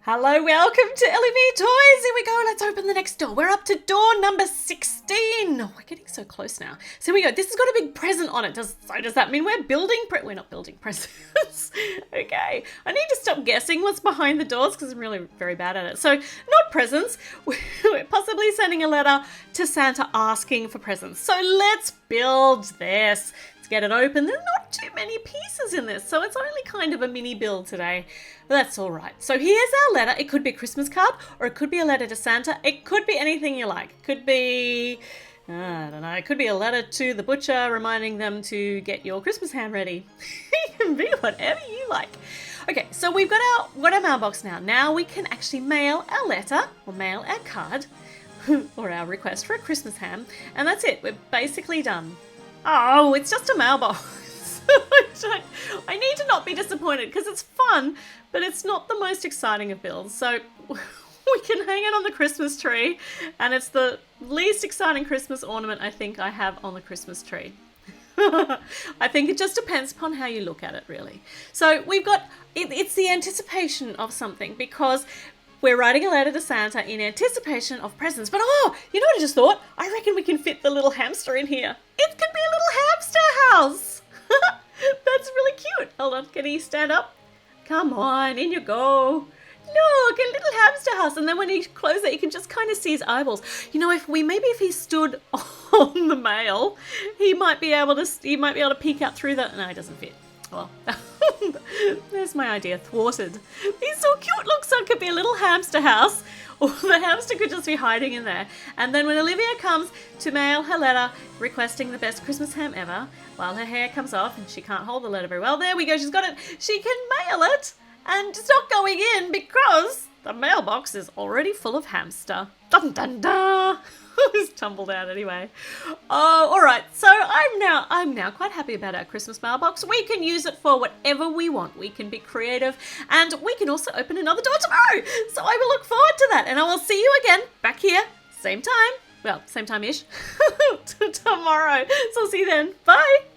Hello, welcome to LEV Toys. Here we go. Let's open the next door. We're up to door number 16. Oh, we're getting so close now. So here we go. This has got a big present on it. Does that mean we're building? We're not building presents. Okay. I need to stop guessing what's behind the doors because I'm really very bad at it. So not presents. We're possibly sending a letter to Santa asking for presents. So let's build this. Let's get it open. There's not too many pieces in this, so it's only kind of a mini build today. That's all right. So here's our letter. It could be a Christmas card or it could be a letter to Santa. It could be anything you like. It could be, I don't know, it could be a letter to the butcher reminding them to get your Christmas ham ready. It can be whatever you like. Okay, so we've got our mailbox now. Now we can actually mail our letter or mail our card or our request for a Christmas ham. And that's it. We're basically done. Oh, it's just a mailbox. I need to not be disappointed because it's fun, but it's not the most exciting of builds. So we can hang it on the Christmas tree, and it's the least exciting Christmas ornament I think I have on the Christmas tree. I think it just depends upon how you look at it, really. So we've got, it's the anticipation of something because we're writing a letter to Santa in anticipation of presents. But oh, you know what I just thought? I reckon we can fit the little hamster in here. It could be a little hamster house. That's really cute. Hold on, can he stand up? Come on, in you go. Look, a little hamster house. And then when he closes it, you can just kind of see his eyeballs. You know, if he stood on the mail, he might be able to peek out through the. No, it doesn't fit. Well, there's my idea thwarted. He's so cute. Looks like it could be a little hamster house, or the hamster could just be hiding in there. And then when Olivia comes to mail her letter requesting the best Christmas ham ever, while her hair comes off and she can't hold the letter very well, there we go. She's got it. She can mail it, and it's not going in because the mailbox is already full of hamster. Dun dun dun. It's tumbled out anyway. Oh, all right. So I'm now quite happy about our Christmas mailbox. We can use it for whatever we want. We can be creative, and we can also open another door tomorrow. So I will look forward to that, and I will see you again back here, same time. Well, same time-ish tomorrow. So I'll see you then. Bye.